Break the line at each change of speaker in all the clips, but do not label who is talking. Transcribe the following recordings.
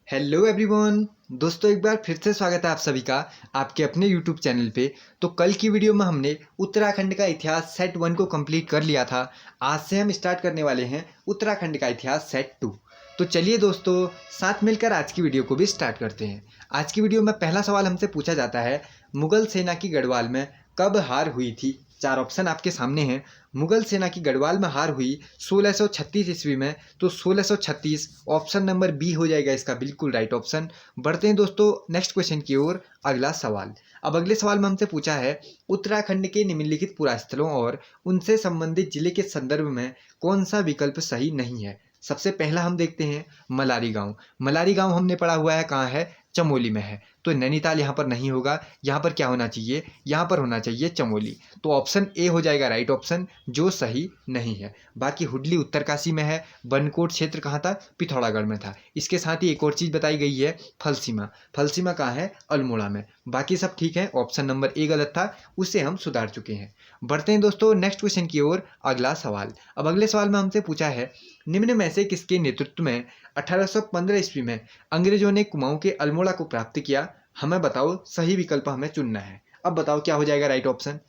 Hello everyone. दोस्तों एक बार फिर से स्वागत है आप सभी का आपके अपने यूट्यूब चैनल पे। तो कल की वीडियो में हमने उत्तराखंड का इतिहास सेट 1 को कंप्लीट कर लिया था। आज से हम स्टार्ट करने वाले हैं उत्तराखंड का इतिहास सेट 2। तो चलिए दोस्तों साथ मिलकर आज की वीडियो को भी स्टार्ट करते हैं। आज की वीडियो में पहला सवाल हमसे पूछा जाता है, मुगल सेना की गढ़वाल में कब हार हुई थी। चार ऑप्शन आपके सामने हैं। मुगल सेना की गढ़वाल में हार हुई 1636 ईस्वी में, तो 1636 ऑप्शन नंबर बी हो जाएगा इसका बिल्कुल राइट ऑप्शन। बढ़ते हैं दोस्तों नेक्स्ट क्वेश्चन की ओर। अगला सवाल, अब अगले सवाल में हमसे पूछा है, उत्तराखंड के निम्नलिखित पुरास्थलों और उनसे संबंधित जिले के संदर्भ में कौन सा विकल्प सही नहीं है। सबसे पहला हम देखते हैं मलारी गांव। मलारी गांव हमने पढ़ा हुआ है कहाँ है, चमोली में है। तो नैनीताल यहाँ पर नहीं होगा, यहाँ पर क्या होना चाहिए, यहाँ पर होना चाहिए चमोली। तो ऑप्शन ए हो जाएगा राइट ऑप्शन, जो सही नहीं है। बाकी हुडली उत्तरकाशी में है, बनकोट क्षेत्र कहाँ था, पिथौरागढ़ में था। इसके साथ ही एक और चीज़ बताई गई है, फलसीमा। फलसीमा कहाँ है, अल्मोड़ा में। बाकी सब ठीक है, ऑप्शन नंबर ए गलत था, उसे हम सुधार चुके हैं। बढ़ते हैं दोस्तों नेक्स्ट क्वेश्चन की ओर। अगला सवाल, अब अगले सवाल में हमसे पूछा है, निम्न में से किसके नेतृत्व में 1815 ईस्वी में अंग्रेजों ने कुमाऊं के अल्मोड़ा को प्राप्त किया। हमें बताओ, सही विकल्प हमें चुनना है। अब बताओ क्या हो जाएगा राइट ऑप्शन।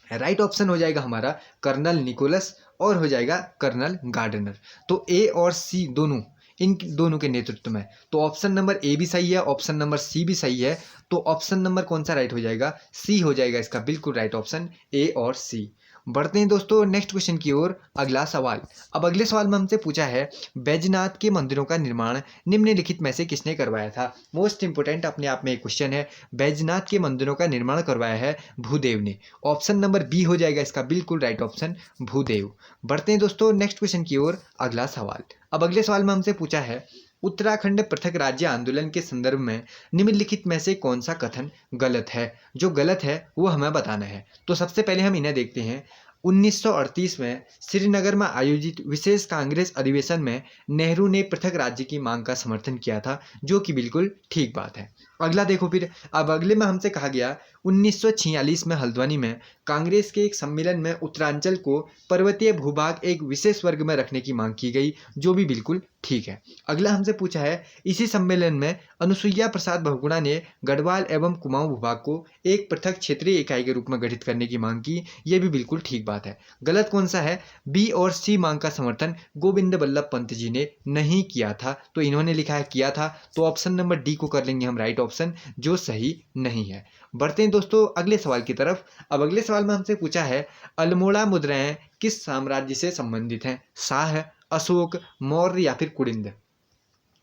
राइट ऑप्शन हो जाएगा हमारा कर्नल निकोलस और हो जाएगा कर्नल गार्डनर। तो ए और सी दोनों, इन दोनों के नेतृत्व में। तो ऑप्शन नंबर ए भी सही है, ऑप्शन नंबर सी भी सही है। तो ऑप्शन नंबर कौन सा राइट हो जाएगा, सी हो जाएगा इसका बिल्कुल राइट ऑप्शन, ए और सी। बढ़ते हैं दोस्तों नेक्स्ट क्वेश्चन की ओर। अगला सवाल, अब अगले सवाल में हमसे पूछा है, बैजनाथ के मंदिरों का निर्माण निम्नलिखित में से किसने करवाया था। मोस्ट इंपोर्टेंट अपने आप में एक क्वेश्चन है, बैजनाथ के मंदिरों का निर्माण करवाया है भूदेव ने। ऑप्शन नंबर बी हो जाएगा इसका बिल्कुल राइट ऑप्शन, भूदेव। बढ़ते हैं दोस्तों नेक्स्ट क्वेश्चन की ओर। अगला सवाल, अब अगले सवाल में हमसे पूछा है, उत्तराखंड पृथक राज्य आंदोलन के संदर्भ में निम्नलिखित में से कौन सा कथन गलत है। जो गलत है वो हमें बताना है। तो सबसे पहले हम इन्हें देखते हैं। 1938 में श्रीनगर में आयोजित विशेष कांग्रेस अधिवेशन में नेहरू ने पृथक राज्य की मांग का समर्थन किया था, जो कि बिल्कुल ठीक बात है। अगला देखो फिर, अब अगले में हमसे कहा गया 1946 में हल्द्वानी में कांग्रेस के एक सम्मेलन में उत्तरांचल को पर्वतीय भूभाग एक विशेष वर्ग में रखने की मांग की गई, जो भी बिल्कुल ठीक है। अगला हमसे पूछा है, इसी सम्मेलन में अनुसुईया प्रसाद बहुगुणा ने गढ़वाल एवं कुमाऊं भूभाग को एक पृथक क्षेत्रीय इकाई के रूप में गठित करने की मांग की, यह भी बिल्कुल ठीक बात है। गलत कौन सा है, बी और सी मांग का समर्थन गोविंद बल्लभ पंत जी ने नहीं किया था, तो इन्होंने लिखा है किया था। तो ऑप्शन नंबर डी को कर लेंगे हम राइट ऑप्शन, जो सही नहीं है। बढ़ते हैं दोस्तों अगले सवाल की तरफ। अब अगले सवाल में हमसे पूछा है, अल्मोड़ा मुद्राएं किस साम्राज्य से संबंधित हैं, शाह, अशोक, मौर्य या फिर कुलिंद।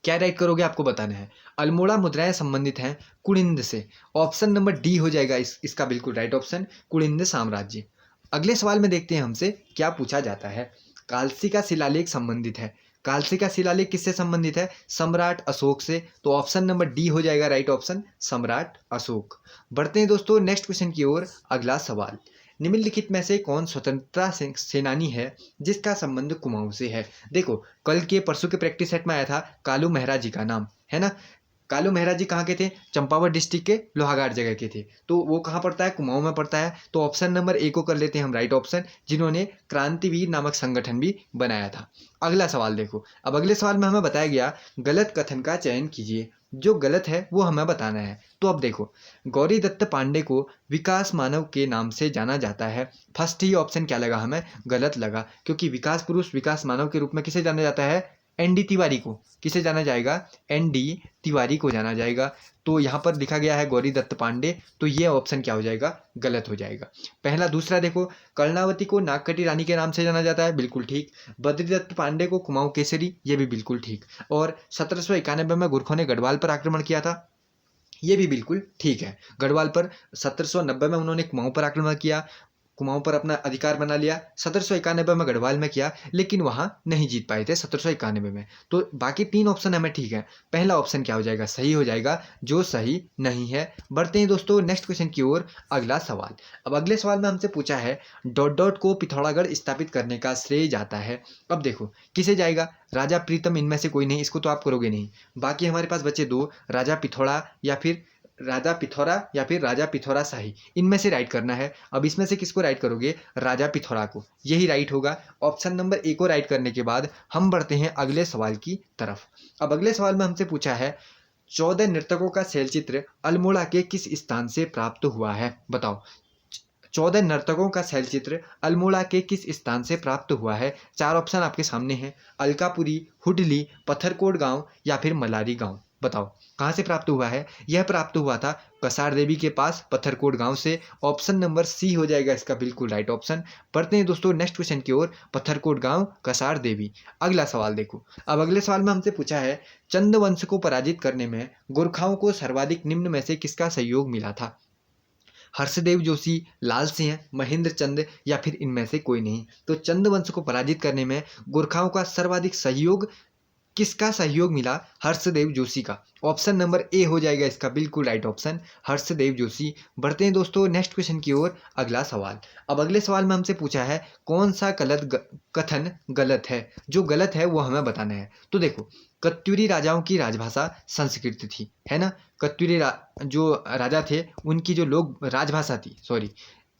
क्या राइट करोगे आपको बताना है। अल्मोड़ा मुद्राएं संबंधित हैं कुलिंद से। ऑप्शन नंबर डी हो जाएगा इसका बिल्कुल राइट ऑप्शन, कुलिंद साम्राज्य। अगले सवाल में देखते हैं हमसे क्या पूछा जाता है, कालसी का शिलालेख संबंधित है। कालसी का शिलालेख किससे संबंधित है, सम्राट अशोक से। तो ऑप्शन नंबर डी हो जाएगा राइट ऑप्शन, सम्राट अशोक। बढ़ते हैं दोस्तों नेक्स्ट क्वेश्चन की ओर। अगला सवाल, निम्नलिखित में से कौन स्वतंत्रता सेनानी है जिसका संबंध कुमाऊं से है। देखो कल के परसों के प्रैक्टिस सेट में आया था कालू मेहरा जी का नाम, है ना। कालू मेहरा जी कहाँ के थे, चंपावत डिस्ट्रिक्ट के लोहाघाट जगह के थे। तो वो कहाँ पड़ता है, कुमाऊं में पड़ता है। तो ऑप्शन नंबर ए को कर लेते हैं हम राइट ऑप्शन, जिन्होंने क्रांतिवीर नामक संगठन भी बनाया था। अगला सवाल देखो, अब अगले सवाल में हमें बताया गया, गलत कथन का चयन कीजिए। जो गलत है वो हमें बताना है। तो अब देखो, गौरी दत्त पांडे को विकास मानव के नाम से जाना जाता है। फर्स्ट ही ऑप्शन क्या लगा हमें, गलत लगा, क्योंकि विकास पुरुष विकास मानव के रूप में किसे जाना जाता है, एन डी तिवारी को। किसे जाना जाएगा, एन डी तिवारी को जाना जाएगा। तो यहाँ पर लिखा गया है गौरी दत्त पांडे, तो ये ऑप्शन क्या हो जाएगा, गलत हो जाएगा। पहला। दूसरा देखो, कर्णावती को नागकटी रानी के नाम से जाना जाता है, बिल्कुल ठीक। बद्रीदत्त पांडे को कुमाऊं केसरी, ये भी बिल्कुल ठीक। और 1791 में गुरखों ने गढ़वाल पर आक्रमण किया था, ये भी बिल्कुल ठीक है। गढ़वाल पर 1790 में उन्होंने कुमाऊं पर आक्रमण किया, कुमाऊं पर अपना अधिकार बना लिया। 1791 में गढ़वाल में किया, लेकिन वहां नहीं जीत पाए थे 1791 में। तो बाकी तीन ऑप्शन हमें ठीक है। पहला ऑप्शन क्या हो जाएगा, सही हो जाएगा, जो सही नहीं है। बढ़ते हैं दोस्तों नेक्स्ट क्वेश्चन की ओर। अगला सवाल, अब अगले सवाल में हमसे पूछा है, डॉट डॉट को पिथौरागढ़ स्थापित करने का श्रेय जाता है। अब देखो किसे जाएगा, राजा प्रीतम इनमें से कोई नहीं, इसको तो आप करोगे नहीं। बाकी हमारे पास बचे दो, राजा पिथौरा या फिर राजा पिथौरा या फिर राजा पिथौरा शाही, इनमें से राइट करना है। अब इसमें से किसको राइट करोगे? राजा पिथौरा को, यही राइट होगा। ऑप्शन नंबर ए को राइट करने के बाद हम बढ़ते हैं अगले सवाल की तरफ। अब अगले सवाल में हमसे पूछा है 14 नर्तकों का शैलचित्र अल्मोड़ा के किस स्थान से प्राप्त हुआ है? बताओ, 14 नर्तकों का शैलचित्र अल्मोड़ा के किस स्थान से प्राप्त हुआ है? 4 ऑप्शन आपके सामने हैं, अलकापुरी, हुडली, पत्थरकोट गांव या फिर मलारी गांव। बताओ कहाँ से प्राप्त हुआ है? यह प्राप्त हुआ था कसार देवी के पास पत्थरकोट गांव से। ऑप्शन नंबर सी हो जाएगा इसका बिल्कुल राइट ऑप्शन। बढ़ते हैं दोस्तों नेक्स्ट क्वेश्चन की ओर, पत्थरकोट गांव, कसार देवी। अगला सवाल देखो। अब अगले सवाल में हमसे पूछा है चंद वंश को पराजित करने में गोरखाओं को सर्वाधिक निम्न में से किसका सहयोग मिला था? हर्षदेव जोशी, लाल सिंह, महेंद्र चंद या फिर इनमें से कोई नहीं। तो चंद वंश को पराजित करने में गोरखाओं का सर्वाधिक सहयोग किसका सहयोग मिला? हर्षदेव जोशी का। ऑप्शन नंबर ए हो जाएगा इसका बिल्कुल राइट ऑप्शन, हर्षदेव जोशी। बढ़ते हैं दोस्तों नेक्स्ट क्वेश्चन की ओर। अगला सवाल। अब अगले सवाल में हमसे पूछा है कौन सा कथन गलत है? जो गलत है वो हमें बताना है। तो देखो, कत्यूरी राजाओं की राजभाषा संस्कृत थी, है ना। जो राजा थे उनकी जो लोग राजभाषा थी, सॉरी,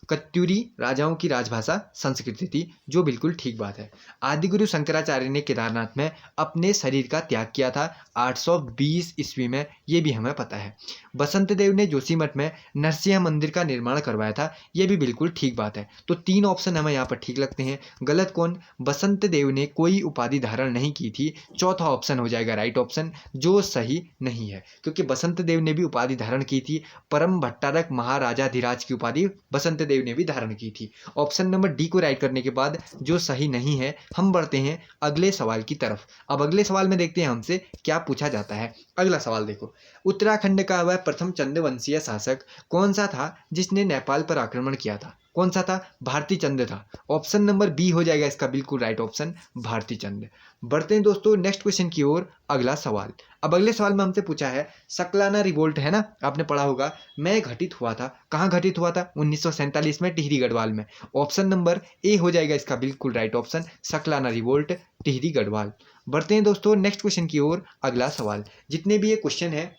कत्यूरी राजाओं की राजभाषा संस्कृत थी, जो बिल्कुल ठीक बात है। आदिगुरु शंकराचार्य ने केदारनाथ में अपने शरीर का त्याग किया था 820 ईस्वी में, ये भी हमें पता है। बसंत देव ने जोशीमठ में नरसिंह मंदिर का निर्माण करवाया था, ये भी बिल्कुल ठीक बात है। तो 3 ऑप्शन हमें यहाँ पर ठीक लगते हैं। गलत कौन? बसंत देव ने कोई उपाधि धारण नहीं की थी, चौथा ऑप्शन हो जाएगा राइट ऑप्शन, जो सही नहीं है, क्योंकि बसंत देव ने भी उपाधि धारण की थी। परम भट्टारक महाराजाधिराज की उपाधि बसंत देव ने भी धारण की थी। ऑप्शन नंबर डी को राइट करने के बाद जो सही नहीं है, हम बढ़ते हैं अगले सवाल की तरफ। अब अगले सवाल में देखते हैं हमसे क्या पूछा जाता है। अगला सवाल देखो, उत्तराखंड का वह प्रथम चंद्रवंशीय शासक कौन सा था जिसने नेपाल पर आक्रमण किया था? कौन सा था? भारती चंद था। ऑप्शन नंबर बी हो जाएगा इसका बिल्कुल राइट ऑप्शन, भारती चंद। बढ़ते हैं दोस्तों नेक्स्ट क्वेश्चन की ओर। अगला सवाल। अब अगले सवाल में हमसे पूछा है सकलाना रिवोल्ट, है ना, आपने पढ़ा होगा, में घटित हुआ था। कहाँ घटित हुआ था? 1947 में टिहरी गढ़वाल में। ऑप्शन नंबर ए हो जाएगा इसका बिल्कुल right option, Saklana revolt, Tehri Garhwal. बढ़ते हैं दोस्तों नेक्स्ट क्वेश्चन की ओर। अगला सवाल। जितने भी ये क्वेश्चन है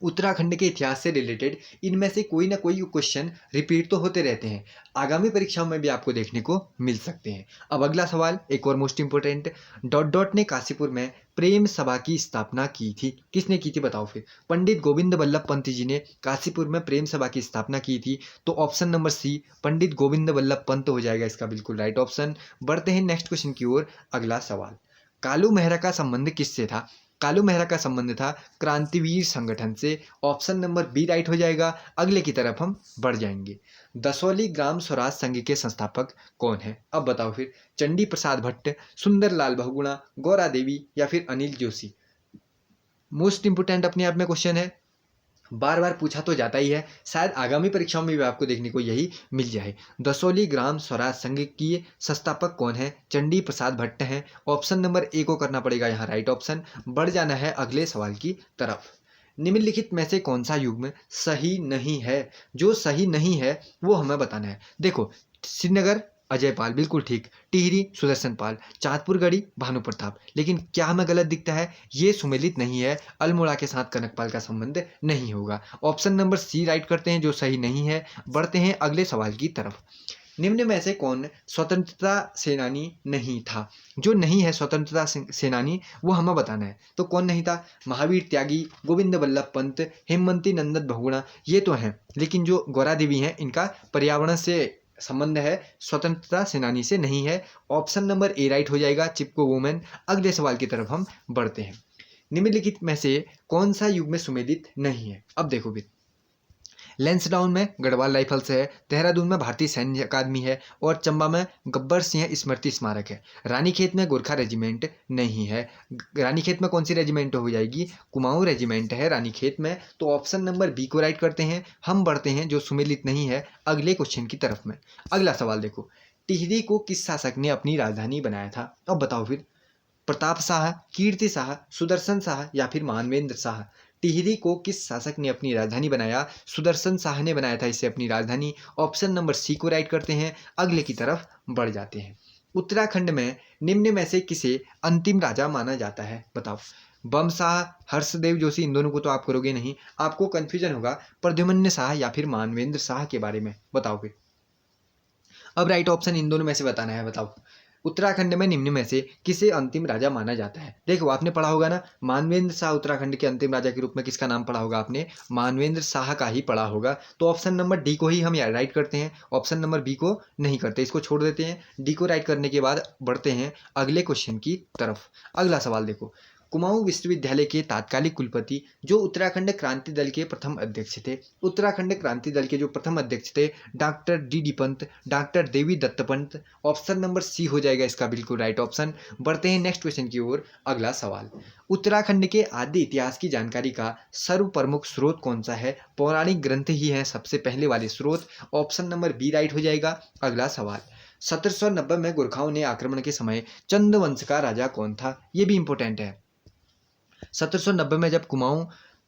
उत्तराखंड के इतिहास से रिलेटेड, इनमें से कोई ना कोई क्वेश्चन रिपीट तो होते रहते हैं, आगामी परीक्षाओं में भी आपको देखने को मिल सकते हैं। अब अगला सवाल एक और मोस्ट इंपोर्टेंट, डॉट डॉट ने काशीपुर में प्रेम सभा की स्थापना की थी। किसने की थी? बताओ फिर। पंडित गोविंद बल्लभ पंत जी ने काशीपुर में प्रेम सभा की स्थापना की थी। तो ऑप्शन नंबर सी, पंडित गोविंद बल्लभ पंत हो जाएगा इसका बिल्कुल राइट ऑप्शन। बढ़ते हैं नेक्स्ट क्वेश्चन की ओर। अगला सवाल। कालू मेहरा का संबंध किससे था? कालू मेहरा का संबंध था क्रांतिवीर संगठन से। ऑप्शन नंबर बी राइट हो जाएगा। अगले की तरफ हम बढ़ जाएंगे। दसौली ग्राम स्वराज संघ के संस्थापक कौन है? अब बताओ फिर। चंडी प्रसाद भट्ट, सुंदरलाल बहुगुणा, गौरा देवी या फिर अनिल जोशी। मोस्ट इंपोर्टेंट अपने आप में क्वेश्चन है, बार बार पूछा तो जाता ही है, शायद आगामी परीक्षाओं में भी आपको देखने को यही मिल जाए। दसौली ग्राम स्वराज संघ की संस्थापक कौन है? चंडी प्रसाद भट्ट हैं। ऑप्शन नंबर ए को करना पड़ेगा यहाँ राइट ऑप्शन। बढ़ जाना है अगले सवाल की तरफ। निम्नलिखित में से कौन सा युग्म सही नहीं है? जो सही नहीं है वो हमें बताना है। देखो, श्रीनगर अजय पाल बिल्कुल ठीक, टिहरी सुदर्शन पाल, चाँदपुर गढ़ी भानु प्रताप। लेकिन क्या हमें गलत दिखता है? ये सुमेलित नहीं है, अल्मोड़ा के साथ कनकपाल का संबंध नहीं होगा। ऑप्शन नंबर सी राइट करते हैं, जो सही नहीं है। बढ़ते हैं अगले सवाल की तरफ। निम्न में से कौन स्वतंत्रता सेनानी नहीं था? जो नहीं है स्वतंत्रता सेनानी, वो हमें बताना है। तो कौन नहीं था? महावीर त्यागी, गोविंद बल्लभ पंत, हेमवंती नंदन बहुगुणा, ये तो हैं। लेकिन जो गौरा देवी हैं, इनका पर्यावरण से संबंध है, स्वतंत्रता सेनानी से नहीं है। ऑप्शन नंबर ए राइट हो जाएगा, चिपको वुमेन। अगले सवाल की तरफ हम बढ़ते हैं। निम्नलिखित में से कौन सा युग में सुमेलित नहीं है? अब देखो भी, लैंसडाउन में गढ़वाल राइफल्स है, देहरादून में भारतीय सैन्य अकादमी है और चंबा में गब्बर सिंह स्मृति स्मारक है। रानीखेत में गोरखा रेजिमेंट नहीं है। रानीखेत में कौन सी रेजिमेंट हो जाएगी? कुमाऊं रेजिमेंट है रानीखेत में। तो ऑप्शन नंबर बी को राइट करते हैं। हम बढ़ते हैं जो सुमेलित नहीं है अगले क्वेश्चन की तरफ में। अगला सवाल देखो, टिहरी को किस शासक ने अपनी राजधानी बनाया था? अब बताओ फिर। प्रताप शाह, कीर्ति शाह, सुदर्शन शाह या फिर मानवेंद्र शाह। टिहरी को किस शासक ने अपनी राजधानी बनाया? सुदर्शन शाह ने बनाया था इसे अपनी राजधानी। ऑप्शन नंबर सी को राइट करते हैं। अगले की तरफ बढ़ जाते हैं। उत्तराखंड में निम्न में से किसे अंतिम राजा माना जाता है? बताओ। बमशाह, हर्षदेव जोशी, इन दोनों को तो आप करोगे नहीं, आपको कंफ्यूजन होगा प्रद्युम्न शाह या फिर मानवेंद्र शाह के बारे में। बताओ फिर, अब राइट ऑप्शन इन दोनों में से बताना है। बताओ, उत्तराखंड में निम्न में से किसे अंतिम राजा माना जाता है? देखो आपने पढ़ा होगा ना, मानवेंद्र शाह उत्तराखंड के अंतिम राजा के रूप में किसका नाम पढ़ा होगा आपने? मानवेंद्र शाह का ही पढ़ा होगा। तो ऑप्शन नंबर डी को ही हम राइट करते हैं, ऑप्शन नंबर बी को नहीं करते, इसको छोड़ देते हैं। डी को राइट करने के बाद बढ़ते हैं अगले क्वेश्चन की तरफ। अगला सवाल देखो, कुमाऊं विश्वविद्यालय के तात्कालिक कुलपति जो उत्तराखंड क्रांति दल के प्रथम अध्यक्ष थे, उत्तराखंड क्रांति दल के जो प्रथम अध्यक्ष थे, doctor D Pant, doctor Devi Dutt Pant. Option number C हो जाएगा इसका बिल्कुल राइट ऑप्शन। बढ़ते हैं नेक्स्ट क्वेश्चन की ओर। अगला सवाल, उत्तराखंड के आदि इतिहास की जानकारी का सर्व प्रमुख स्रोत कौन सा है? पौराणिक ग्रंथ ही है सबसे पहले वाले स्रोत। ऑप्शन नंबर बी राइट हो जाएगा। अगला सवाल, 1790 में गोरखाओं ने आक्रमण के समय चंद वंश का राजा कौन था? ये भी इंपॉर्टेंट है। 1790 में जब कुमाऊं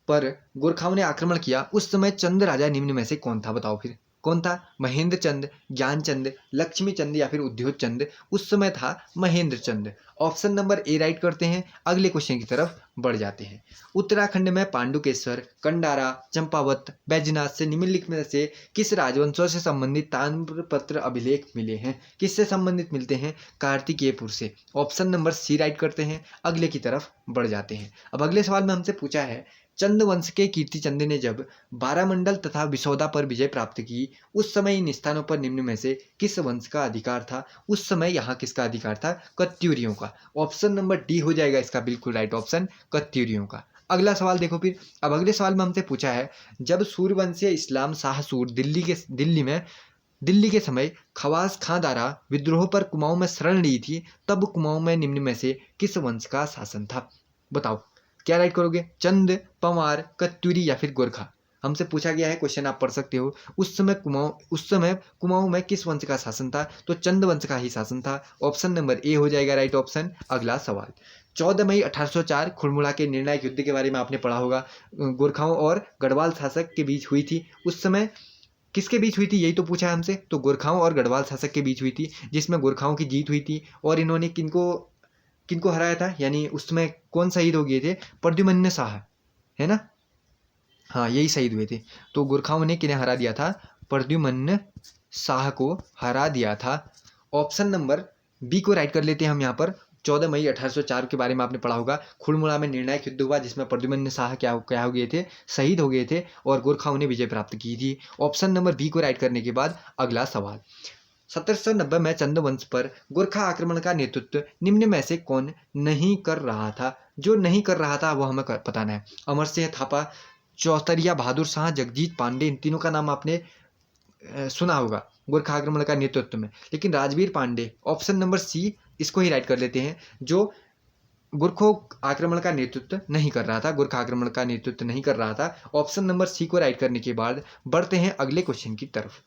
पर गोरखाओं ने आक्रमण किया, उस समय चंद राजा निम्न में से कौन था? बताओ फिर, कौन था? महेंद्र चंद, ज्ञान चंद, लक्ष्मी चंद या फिर उद्योग चंद? उस समय था महेंद्र चंद। ऑप्शन नंबर ए राइट करते हैं। अगले क्वेश्चन की तरफ बढ़ जाते हैं। उत्तराखंड में पांडुकेश्वर, कंडारा, चंपावत, बैजनाथ से निम्नलिखित में से किस राजवंशों से संबंधित ताम्रपत्र अभिलेख मिले हैं? किससे संबंधित मिलते हैं? कार्तिकेयपुर से। ऑप्शन नंबर सी राइट करते हैं। अगले की तरफ बढ़ जाते हैं। अब अगले सवाल में हमसे पूछा है, चंद वंश के कीर्तिचंद ने जब बारामंडल तथा विसौदा पर विजय प्राप्त की, उस समय इन स्थानों पर निम्न में से किस वंश का अधिकार था? उस समय यहाँ किसका अधिकार था? कत्यूरियों का। ऑप्शन नंबर डी हो जाएगा इसका बिल्कुल राइट ऑप्शन, कत्यूरियों का। अगला सवाल देखो फिर, अब अगले सवाल में हमसे पूछा है, जब सूर्यवंशीय इस्लाम शाह सूर दिल्ली के समय खवास खां द्वारा विद्रोह पर कुमाऊं में शरण ली थी, तब कुमाऊं में निम्न में से किस वंश का शासन था? बताओ, क्या राइट करोगे? चंद, पंवार, कत्यूरी या फिर गोरखा? हमसे पूछा गया है, क्वेश्चन आप पढ़ सकते हो। उस समय कुमाऊं में किस वंश का शासन था? तो चंद वंश का ही शासन था। ऑप्शन नंबर ए हो जाएगा राइट ऑप्शन। अगला सवाल, 14 मई 1804 खुड़मुड़ा के निर्णायक युद्ध के बारे में आपने पढ़ा होगा। गोरखाओं और गढ़वाल शासक के बीच हुई थी। उस समय किसके बीच हुई थी, यही तो पूछा है हमसे। तो गोरखाओं और गढ़वाल शासक के बीच हुई थी, जिसमें गोरखाओं की जीत हुई थी। और इन्होंने किनको किनको हराया था, यानी उस समय कौन शहीद हो गए थे? प्रद्युम्न शाह, है ना? हाँ, यही शहीद हुए थे। तो गोरखाओं ने किन्हें हरा दिया था? प्रद्युम्न शाह को हरा दिया था। ऑप्शन नंबर बी को राइट कर लेते हैं हम यहाँ पर। 14 मई 1804 के बारे में आपने पढ़ा होगा। खुड़मुड़ा में निर्णायक युद्ध हुआ, जिसमें प्रद्युम्न शाह क्या हो गए थे? शहीद हो गए थे और गोरखाओं ने विजय प्राप्त की थी। ऑप्शन नंबर बी को राइट करने के बाद अगला सवाल, 1790 में चंद वंश पर गोरखा आक्रमण का नेतृत्व निम्न में से कौन नहीं कर रहा था? जो नहीं कर रहा था वो हमें बताना है। अमर सिंह थापा, चौतरिया बहादुर शाह, जगजीत पांडे, इन तीनों का नाम आपने सुना होगा गोरखा आक्रमण का नेतृत्व में, लेकिन Rajveer Pandey, option number C, इसको ही राइट कर लेते हैं, जो गोरखों आक्रमण का नेतृत्व नहीं कर रहा था, गोरखा आक्रमण का नेतृत्व नहीं कर रहा था। ऑप्शन नंबर सी को राइट करने के बाद बढ़ते हैं अगले क्वेश्चन की तरफ।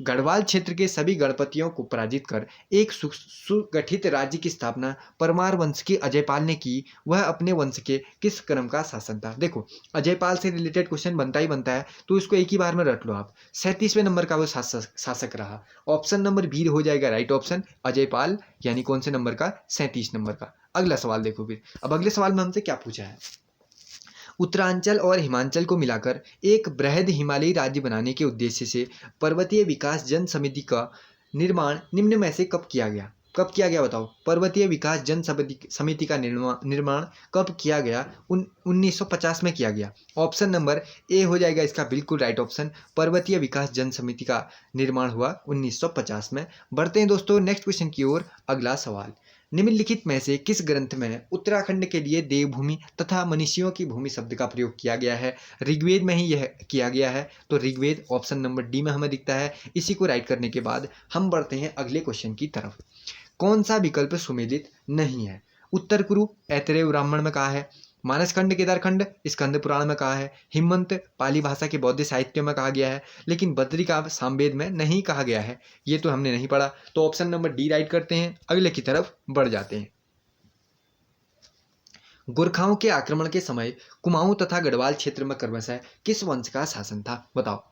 गढ़वाल क्षेत्र के सभी गणपतियों को पराजित कर एक सुगठित राज्य की स्थापना परमार वंश के अजयपाल ने की। वह अपने वंश के किस क्रम का शासन था? देखो, अजयपाल से रिलेटेड क्वेश्चन बनता ही बनता है, तो इसको एक ही बार में रट लो आप। 37वें नंबर का वो शासक रहा। ऑप्शन नंबर बी हो जाएगा राइट ऑप्शन, अजयपाल, यानी कौन से नंबर का? 37 नंबर का। अगला सवाल देखो फिर, अब अगले सवाल में हमसे क्या पूछा है, उत्तरांचल और हिमाचल को मिलाकर एक बृहद हिमालयी राज्य बनाने के उद्देश्य से पर्वतीय विकास जन समिति का निर्माण निम्न में से कब किया गया? कब किया गया बताओ? पर्वतीय विकास जन समिति का निर्माण कब किया गया? 1950 में किया गया। ऑप्शन नंबर ए हो जाएगा इसका बिल्कुल राइट ऑप्शन, पर्वतीय विकास जन समिति का निर्माण हुआ 1950 में। बढ़ते हैं दोस्तों नेक्स्ट क्वेश्चन की ओर। अगला सवाल, निम्नलिखित में से किस ग्रंथ में उत्तराखंड के लिए देवभूमि तथा मनीषियों की भूमि शब्द का प्रयोग किया गया है? ऋग्वेद में ही यह किया गया है। तो ऋग्वेद ऑप्शन नंबर डी में हमें दिखता है। इसी को राइट करने के बाद हम बढ़ते हैं अगले क्वेश्चन की तरफ। कौन सा विकल्प सुमेलित नहीं है? उत्तर कुरु ऐतरेय ब्राह्मण में कहा है, मानसखंड केदारखंड स्कंद पुराण में कहा है, हिमवंत पाली भाषा के बौद्ध साहित्य में कहा गया है, लेकिन बद्रिका सामवेद में नहीं कहा गया है। ये तो हमने नहीं पढ़ा, तो ऑप्शन नंबर डी राइट करते हैं। अगले की तरफ बढ़ जाते हैं। गोरखाओं के आक्रमण के समय कुमाऊं तथा गढ़वाल क्षेत्र में क्रमशः किस वंश का शासन था? बताओ,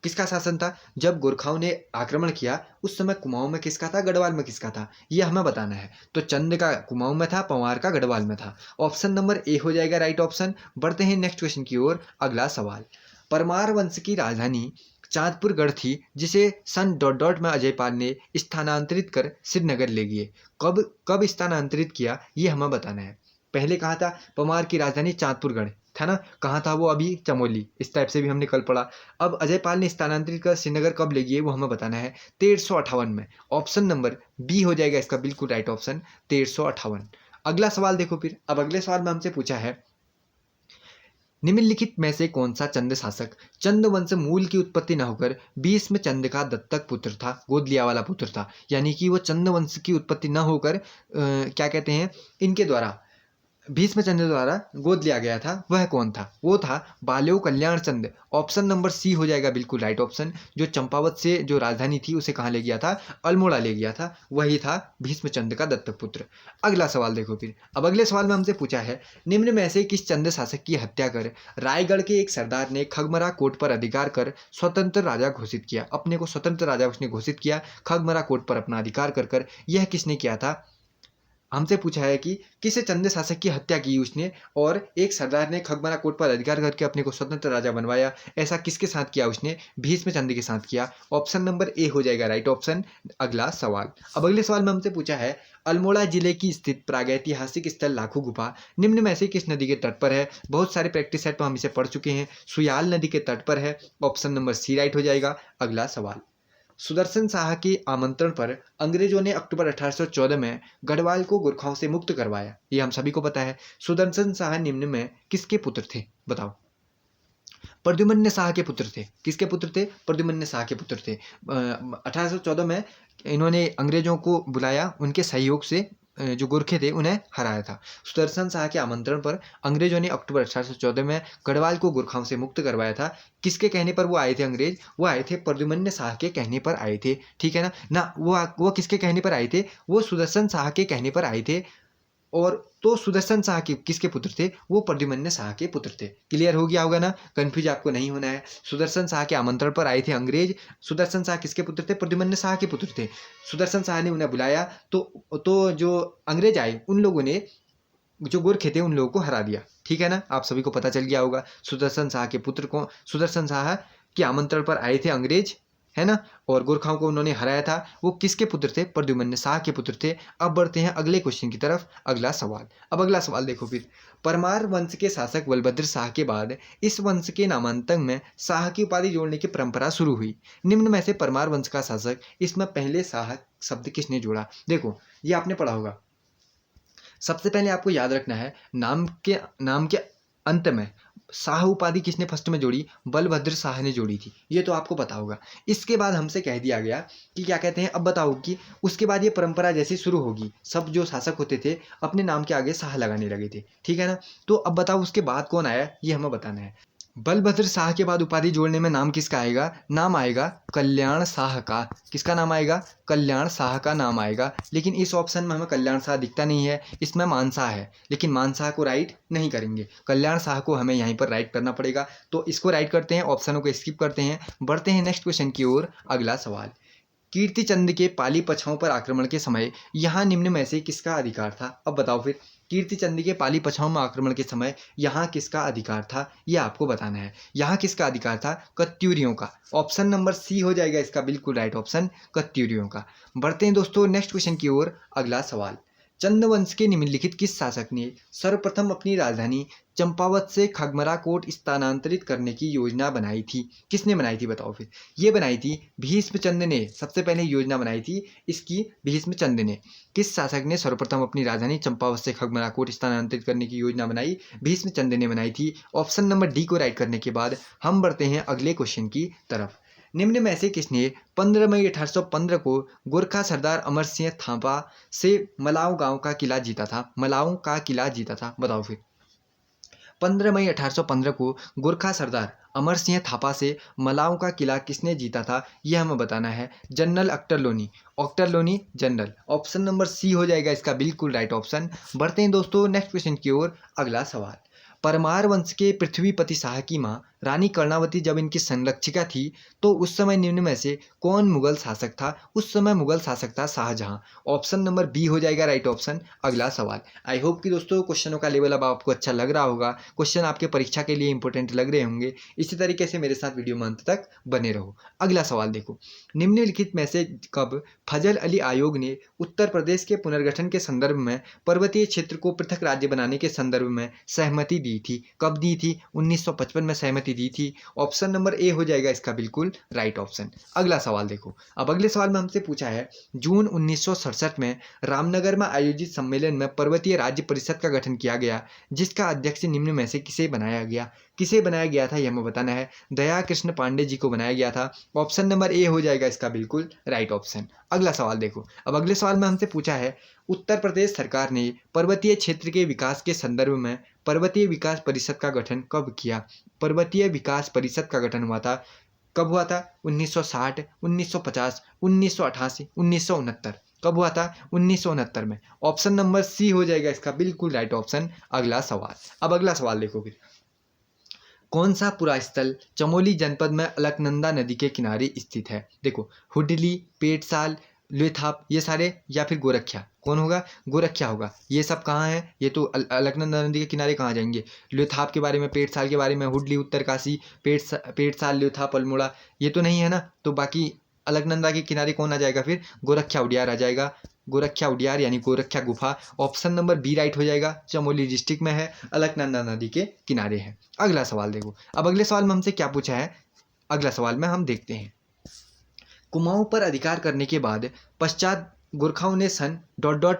किसका शासन था? जब गोरखाओं ने आक्रमण किया उस समय कुमाऊं में किसका था, गढ़वाल में किसका था, ये हमें बताना है। तो चंद का कुमाऊं में था, पंवार का गढ़वाल में था। ऑप्शन नंबर ए हो जाएगा राइट ऑप्शन। बढ़ते हैं नेक्स्ट क्वेश्चन की ओर। अगला सवाल, परमार वंश की राजधानी चांदपुर गढ़ थी जिसे सन डॉट डॉट में अजय पाल ने स्थानांतरित कर श्रीनगर ले गए। कब कब स्थानांतरित किया ये हमें बताना है। पहले कहा था परमार की राजधानी चांदपुरगढ़ था ना, कहाँ था वो, अभी चमोली, इस टाइप से भी हमने कल पढ़ा। अब अजय पाल ने स्थानांतरित कर श्रीनगर कब ले गए वो हमें बताना है, 1358 में। ऑप्शन नंबर बी हो जाएगा इसका बिल्कुल राइट ऑप्शन, 1358। अगला सवाल देखो फिर। अब अगले सवाल में हमसे पूछा है, निम्नलिखित में से कौन सा चंद शासक चंद वंश मूल की उत्पत्ति न होकर भीष्म चंद का दत्तक पुत्र था, गोद लिया वाला पुत्र था, यानी कि वो चंद वंश की उत्पत्ति न होकर क्या कहते हैं, इनके द्वारा, भीष्मचंद्र द्वारा गोद लिया गया था, वह कौन था? वो था बाल्यो कल्याण चंद। ऑप्शन नंबर सी हो जाएगा बिल्कुल राइट ऑप्शन। जो चंपावत से जो राजधानी थी उसे कहाँ ले गया था, अल्मोड़ा ले गया था, वही था भीष्मचंद्र का दत्तक पुत्र। अगला सवाल देखो फिर। अब अगले सवाल में हमसे पूछा है, निम्न में से किस चंद शासक की हत्या कर रायगढ़ के एक सरदार ने खगमरा कोट पर अधिकार कर स्वतंत्र राजा घोषित किया? अपने को स्वतंत्र राजा उसने घोषित किया, खगमरा कोट पर अपना अधिकार कर कर। यह किसने किया था? हमसे पूछा है कि किस चंद शासक की हत्या की उसने और एक सरदार ने खगमरा कोट पर अधिकार करके अपने को स्वतंत्र राजा बनवाया, ऐसा किसके साथ किया उसने? भीष्मचंद्र के साथ किया। ऑप्शन नंबर ए हो जाएगा राइट ऑप्शन। अगला सवाल। अब अगले सवाल में हमसे पूछा है, अल्मोड़ा जिले की स्थित प्रागैतिहासिक स्थल लाखू गुफा निम्न में से किस नदी के तट पर है? बहुत सारे प्रैक्टिस सेट पर हम इसे पढ़ चुके हैं, सुयाल नदी के तट पर है। ऑप्शन नंबर सी राइट हो जाएगा। अगला सवाल, सुदर्शन शाह के आमंत्रण पर अंग्रेजों ने अक्टूबर 1814 में गढ़वाल को गोरखाओं से मुक्त करवाया, ये हम सभी को पता है। सुदर्शन शाह निम्न में किसके पुत्र थे बताओ? प्रद्युम्न शाह के पुत्र थे। किसके पुत्र थे? प्रद्युम्न शाह के पुत्र थे। 1814 में इन्होंने अंग्रेजों को बुलाया, उनके सहयोग से जो गोरखे थे उन्हें हराया था। सुदर्शन शाह के आमंत्रण पर अंग्रेजों ने अक्टूबर 1814 में गढ़वाल को गोरखाओं से मुक्त करवाया था। किसके कहने पर वो आए थे अंग्रेज? वो आए थे प्रद्युम्न शाह के कहने पर आए थे, ठीक है ना वो किसके कहने पर आए थे? वो सुदर्शन शाह के कहने पर आए थे। और तो सुदर्शन शाह के किसके पुत्र थे? वो प्रद्युम्न शाह के पुत्र थे। क्लियर हो गया होगा ना, कंफ्यूज आपको नहीं होना है। सुदर्शन शाह के आमंत्रण पर आए थे अंग्रेज। सुदर्शन शाह किसके पुत्र थे? प्रद्युम्न शाह के पुत्र थे। सुदर्शन शाह ने उन्हें बुलाया तो जो अंग्रेज आए उन लोगों ने जो गोरखे थे उन लोगों को हरा दिया, ठीक है ना। आप सभी को पता चल गया होगा सुदर्शन शाह के पुत्र को, सुदर्शन शाह के आमंत्रण पर आए थे अंग्रेज, है ना, और गोरखाओं को उन्होंने हराया था। वो किसके पुत्र थे? प्रद्युम्न शाह के पुत्र थे। अब बढ़ते हैं अगले क्वेश्चन की तरफ। अगला सवाल। अब अगला सवाल देखो फिर, परमार वंश के शासक बलभद्र शाह के बाद इस वंश के नामांतन में शाह की उपाधि जोड़ने की परंपरा शुरू हुई। निम्न में से परमार वंश का शासक, इसमें पहले शाह शब्द किसने जोड़ा? देखो ये आपने पढ़ा होगा। सबसे पहले आपको याद रखना है, नाम के अंत में शाह उपाधि किसने फर्स्ट में जोड़ी? बलभद्र शाह ने जोड़ी थी, ये तो आपको पता होगा। इसके बाद हमसे कह दिया गया कि क्या कहते हैं, अब बताओ कि उसके बाद ये परंपरा जैसी शुरू होगी, सब जो शासक होते थे अपने नाम के आगे शाह लगाने लगे थे, ठीक है ना। तो अब बताओ उसके बाद कौन आया, ये हमें बताना है। बलभद्र शाह के बाद उपाधि जोड़ने में नाम किसका आएगा? नाम आएगा कल्याण शाह का। किसका नाम आएगा? कल्याण शाह का नाम आएगा। लेकिन इस ऑप्शन में हमें कल्याण शाह दिखता नहीं है, इसमें मानशाह है, लेकिन मानशाह को राइट नहीं करेंगे, कल्याण शाह को हमें यहीं पर राइट करना पड़ेगा। तो इसको राइट करते हैं, ऑप्शनों को स्किप करते हैं। बढ़ते हैं नेक्स्ट क्वेश्चन की ओर। अगला सवाल, कीर्तिचंद के पाली पछाओं पर आक्रमण के समय यहाँ निम्न में से किसका अधिकार था? अब बताओ फिर, कीर्तिचंद के पाली पछाओं में आक्रमण के समय यहाँ किसका अधिकार था, यह आपको बताना है। यहाँ किसका अधिकार था? कत्यूरियों का। ऑप्शन नंबर सी हो जाएगा इसका बिल्कुल राइट ऑप्शन, कत्यूरियों का। बढ़ते हैं दोस्तों नेक्स्ट क्वेश्चन की ओर। अगला सवाल, चंदवंश के निम्नलिखित किस शासक ने सर्वप्रथम अपनी राजधानी चंपावत से खगमरा कोट स्थानांतरित करने की योजना बनाई थी? किसने बनाई थी बताओ फिर? ये बनाई थी भीष्मचंद्र ने, सबसे पहले योजना बनाई थी इसकी भीष्मचंद्र ने। किस शासक ने सर्वप्रथम अपनी राजधानी चंपावत से खगमरा कोट स्थानांतरित करने की योजना बनाई? भीष्मचंद्र ने बनाई थी। ऑप्शन नंबर डी को राइट करने के बाद हम बढ़ते हैं अगले क्वेश्चन की तरफ। निम्न में से किसने 15 मई 1815 को गोरखा सरदार अमर सिंह थापा से मलाऊ गांव का किला जीता था? मलाऊ का किला जीता था, बताओ फिर। 15 मई 1815 को गोरखा सरदार अमर सिंह थापा से मलाऊ का किला किसने जीता था, यह हमें बताना है। General Ochterlony, Ochterlony general. Option number C हो जाएगा इसका बिल्कुल राइट ऑप्शन। बढ़ते हैं दोस्तों नेक्स्ट क्वेश्चन की ओर। अगला सवाल, परमार वंश के पृथ्वीपति शाह की मां रानी कर्णावती जब इनकी संरक्षिका थी तो उस समय निम्न में से कौन मुगल शासक था? उस समय मुगल शासक था शाहजहां। ऑप्शन नंबर बी हो जाएगा राइट ऑप्शन। अगला सवाल। आई होप कि दोस्तों क्वेश्चनों का लेवल अब आपको अच्छा लग रहा होगा, क्वेश्चन आपके परीक्षा के लिए इंपॉर्टेंट लग रहे होंगे। इसी तरीके से मेरे साथ वीडियो में अंत तक बने रहो। अगला सवाल देखो, निम्नलिखित में से कब फजल अली आयोग ने उत्तर प्रदेश के पुनर्गठन के संदर्भ में पर्वतीय क्षेत्र को पृथक राज्य बनाने के संदर्भ में सहमति दी थी? कब दी थी? 1955 में सहमति दी थी। ऑप्शन नंबर ए हो जाएगा इसका बिल्कुल राइट ऑप्शन। अगला सवाल देखो, अब अगले सवाल में हमसे पूछा है जून 1967 में रामनगर में आयोजित सम्मेलन में पर्वतीय राज्य परिषद का गठन किया गया, जिसका अध्यक्ष निम्न में से किसे बनाया गया? किसे बनाया गया था यह हमें बताना है। दया कृष्ण पांडे जी को बनाया गया था। ऑप्शन नंबर ए हो जाएगा इसका बिल्कुल राइट ऑप्शन। अगला सवाल देखो, अब अगले सवाल में हमसे पूछा है उत्तर प्रदेश सरकार ने पर्वतीय क्षेत्र के विकास के संदर्भ में पर्वतीय विकास परिषद का गठन कब किया? पर्वतीय विकास परिषद का गठन हुआ था, कब हुआ था? 1960, 1950, 1988, 1969। कब हुआ था? 1969 में। ऑप्शन नंबर सी हो जाएगा इसका बिल्कुल राइट ऑप्शन। अगला सवाल, अब अगला सवाल देखो फिर, कौन सा पुरास्थल चमोली जनपद में अलकनंदा नदी के किनारे स्थित है? देखो, हुडली, पेटसाल, लुथाप, ये सारे, या फिर गोरखिया, कौन होगा? गोरखिया होगा। ये सब कहाँ है? ये तो अलकनंदा नदी के किनारे कहाँ जाएंगे? लुथाप के बारे में, पेटसाल के बारे में, हुडली उत्तरकाशी, पेटसाल, लुथाप, अल्मोड़ा, ये तो नहीं है ना। तो बाकी अलकनंदा के किनारे कौन आ जाएगा फिर? गोरखिया उडियार आ जाएगा। गोरखिया उडियार यानी गोरखिया गुफा। ऑप्शन नंबर बी राइट हो जाएगा। चमोली डिस्ट्रिक्ट में है, अलकनंदा नदी के किनारे है। अगला सवाल देखो, अब अगले सवाल में हमसे क्या पूछा है, अगला सवाल में हम देखते हैं। कुमाऊं पर अधिकार करने के बाद पश्चात गोरखाओं ने सन ...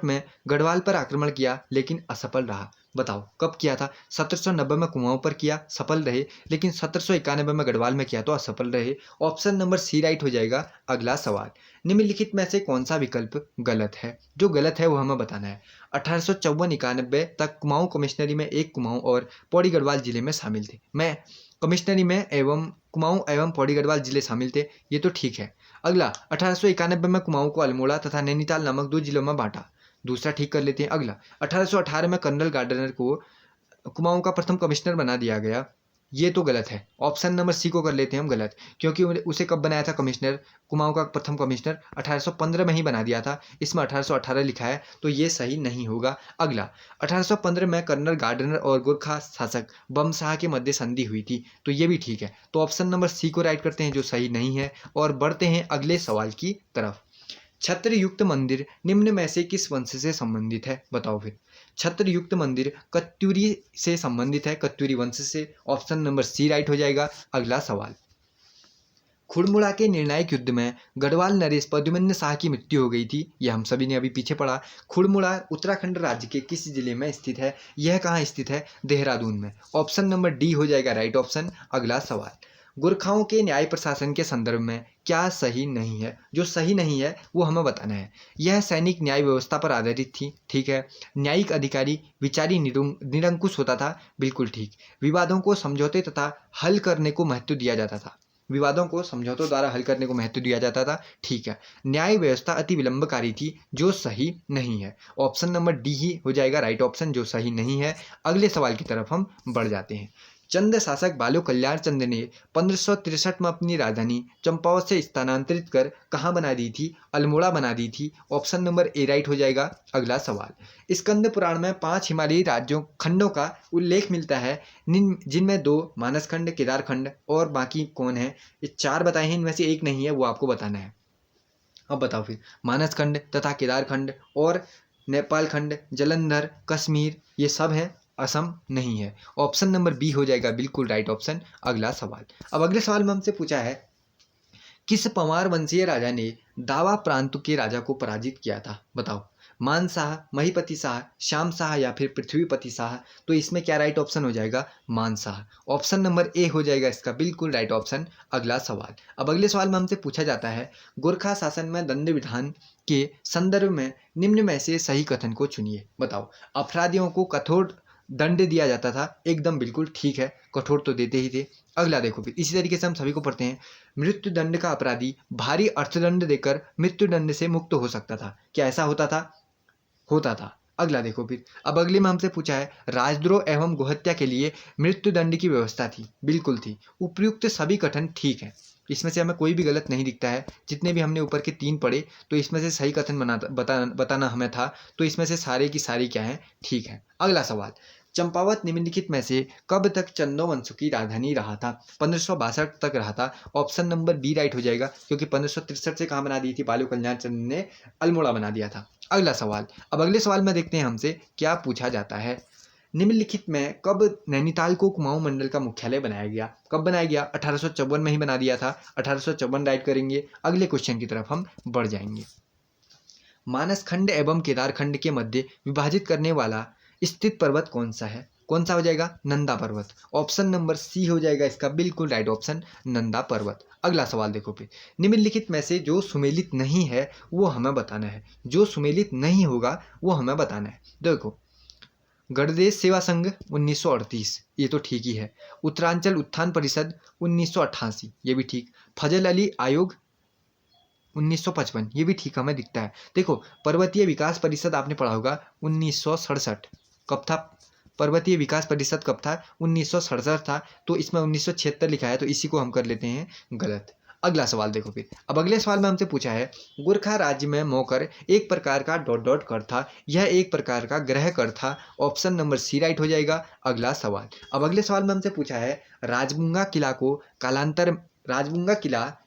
में गढ़वाल पर आक्रमण किया लेकिन असफल रहा। बताओ कब किया था? 1790 में कुमाऊं पर किया, सफल रहे, लेकिन 1791 में गढ़वाल में किया तो असफल रहे। ऑप्शन नंबर सी राइट हो जाएगा। अगला सवाल, निम्नलिखित में से कौन सा विकल्प गलत है? जो गलत है वो हमें बताना है। 1854-91 तक कुमाऊं कमिश्नरी में एक कुमाऊं और पौड़ी गढ़वाल जिले में शामिल थे। मैं कमिश्नरी में एवं कुमाऊं एवं पौड़ी गढ़वाल जिले शामिल थे, ये तो ठीक है। अगला, 1891 में कुमाऊं को अल्मोड़ा तथा नैनीताल नामक 2 जिलों में बांटा, दूसरा ठीक कर लेते हैं। अगला, 1818 में कर्नल गार्डनर को कुमाऊं का प्रथम कमिश्नर बना दिया गया, ये तो गलत है। ऑप्शन नंबर सी को कर लेते हैं हम गलत, क्योंकि उसे कब बनाया था कमिश्नर? कुमाऊं का प्रथम कमिश्नर 1815 में ही बना दिया था, इसमें 1818 लिखा है, तो ये सही नहीं होगा। अगला, 1815 में कर्नल गार्डनर और गोरखा शासक बमशाह के मध्य संधि हुई थी, तो ये भी ठीक है। तो ऑप्शन नंबर सी को राइट करते हैं, जो सही नहीं है। और बढ़ते हैं अगले सवाल की तरफ। छत्रयुक्त मंदिर निम्न में से किस वंश से संबंधित है? बताओ फिर। छत्रयुक्त मंदिर कत्यूरी से संबंधित है, कत्यूरी वंश से। ऑप्शन नंबर सी राइट हो जाएगा। अगला सवाल, खुड़मुड़ा के निर्णायक युद्ध में गढ़वाल नरेश प्रद्युम्न शाह की मृत्यु हो गई थी, यह हम सभी ने अभी पीछे पढ़ा। खुड़मुड़ा उत्तराखंड राज्य के किस जिले में स्थित है? यह कहाँ स्थित है? देहरादून में। ऑप्शन नंबर डी हो जाएगा राइट ऑप्शन। अगला सवाल, गोरखाओं के न्याय प्रशासन के संदर्भ में क्या सही नहीं है? जो सही नहीं है वो हमें बताना है। यह सैनिक न्याय व्यवस्था पर आधारित थी, ठीक है। न्यायिक अधिकारी विचारी निरंकुश होता था, बिल्कुल ठीक। विवादों को समझौते तथा हल करने को महत्व दिया जाता था, विवादों को समझौतों द्वारा हल करने को महत्व दिया जाता था, ठीक है। न्याय व्यवस्था अति विलंबकारी थी, जो सही नहीं है। ऑप्शन नंबर डी ही हो जाएगा राइट ऑप्शन, जो सही नहीं है। अगले सवाल की तरफ हम बढ़ जाते हैं। चंद शासक बालो कल्याण चंद ने 1563 में अपनी राजधानी चंपावत से स्थानांतरित कर कहाँ बना दी थी? अल्मोड़ा बना दी थी। ऑप्शन नंबर ए राइट हो जाएगा। अगला सवाल, स्कंद पुराण में 5 हिमालयी राज्यों खंडों का उल्लेख मिलता है, जिनमें 2 मानस खंड, केदार खंड और बाकी कौन है? ये 4 बताए हैं, इनमें से एक नहीं है, वो आपको बताना है। अब बताओ फिर, मानस खंड तथा केदार खंड और नेपाल खंड, जलंधर, कश्मीर, ये सब हैं, असम नहीं है। ऑप्शन नंबर बी हो जाएगा बिल्कुल राइट ऑप्शन। अगला सवाल, अब अगले सवाल में हमसे पूछा है, किस पंवार वंशीय राजा ने दावा प्रांत के राजा को पराजित किया था? बताओ, मान शाह, महीपति शाह, श्याम शाह या फिर पृथ्वीपति शाह? तो इसमें क्या राइट ऑप्शन हो जाएगा? मान शाह। ऑप्शन नंबर ए हो जाएगा इसका बिल्कुल राइट ऑप्शन। अगला सवाल, अब अगले सवाल में हमसे पूछा जाता है, गोरखा शासन में दंड विधान के संदर्भ में निम्न में से सही कथन को चुनिए। बताओ, अपराधियों को कठोर दंड दिया जाता था, एकदम बिल्कुल ठीक है, कठोर तो देते ही थे। अगला देखो फिर, इसी तरीके से हम सभी को पढ़ते हैं, मृत्यु दंड का अपराधी भारी अर्थदंड देकर मृत्यु दंड से मुक्त हो सकता था। क्या ऐसा होता था? होता था। अगला देखो फिर, अब अगले में हमसे पूछा है राजद्रोह एवं गोहत्या के लिए मृत्युदंड की व्यवस्था थी, बिल्कुल थी। उपयुक्त सभी कथन ठीक है, इसमें से हमें कोई भी गलत नहीं दिखता है। जितने भी हमने ऊपर के 3 पढ़े तो इसमें से सही कथन बताना हमें था, तो इसमें से सारे की सारी क्या है, ठीक है। अगला सवाल, चंपावत निम्नलिखित में से कब तक चंदो वंश की राजधानी रहा था? 1562 तक रहा था। ऑप्शन नंबर बी राइट हो जाएगा, क्योंकि 1563 से कहाँ बना दी थी? बालू कल्याण चंद्र ने अल्मोड़ा बना दिया था। अगला सवाल, अब अगले सवाल में देखते हैं हमसे क्या पूछा जाता है। निम्नलिखित में कब नैनीताल को कुमाऊं मंडल का मुख्यालय बनाया गया? कब बनाया गया? 1854 में ही बना दिया था। 1854 राइट करेंगे। अगले क्वेश्चन की तरफ हम बढ़ जाएंगे। मानस खंड एवं केदार खंड के मध्य विभाजित करने वाला स्थित पर्वत कौन सा है? कौन सा हो जाएगा? नंदा पर्वत। ऑप्शन नंबर सी हो जाएगा इसका बिल्कुल राइट ऑप्शन, नंदा पर्वत। अगला सवाल देखो फिर, निम्नलिखित में से जो सुमेलित नहीं है वो हमें बताना है। जो सुमेलित नहीं होगा वो हमें बताना है। देखो, गणदेश सेवा संघ 1938, ये तो ठीक ही है। उत्तरांचल उत्थान परिषद 1988, ये भी ठीक। फजल अली आयोग 1955, ये भी ठीक हमें दिखता है। देखो, पर्वतीय विकास परिषद आपने पढ़ा होगा 1967, कब था? पर्वतीय विकास परिषद कब था? 1967 था। तो इसमें 1976 लिखा है, तो इसी को हम कर लेते हैं गलत। अगला सवाल देखो फिर, अब अगले सवाल में हमसे पूछा है गोरखा राज्य में मौकर एक प्रकार का डॉट डॉट कर था, यह एक प्रकार का ग्रह कर था। ऑप्शन नंबर सी राइट हो जाएगा। अगला सवाल, अब अगले सवाल में हमसे पूछा है राजबुंगा किला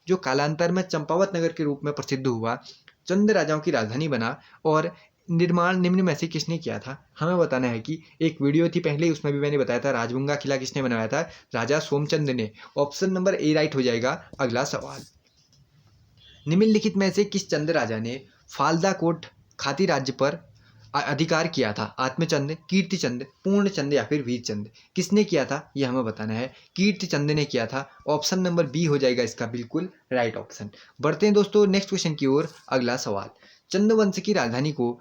जो कालांतर में चंपावत नगर के रूप में प्रसिद्ध हुआ, चंद राजाओं की राजधानी बना और निर्माण निम्न में से किसने किया था? हमें बताना है कि एक वीडियो थी पहले, उसमें भी मैंने बताया था राजबुंगा किला किसने बनवाया था? राजा सोमचंद ने। ऑप्शन नंबर ए राइट हो जाएगा। अगला सवाल, निम्नलिखित में से किस चंद राजा ने फालदा कोट खाती राज्य पर अधिकार किया था? आत्मचंद, कीर्तिचंद, पूर्णचंद या फिर वीरचंद? किसने किया था यह हमें बताना है। कीर्तिचंद ने किया था। ऑप्शन नंबर बी हो जाएगा इसका बिल्कुल राइट ऑप्शन। बढ़ते हैं दोस्तों नेक्स्ट क्वेश्चन की ओर। अगला सवाल, चंदवंश की राजधानी को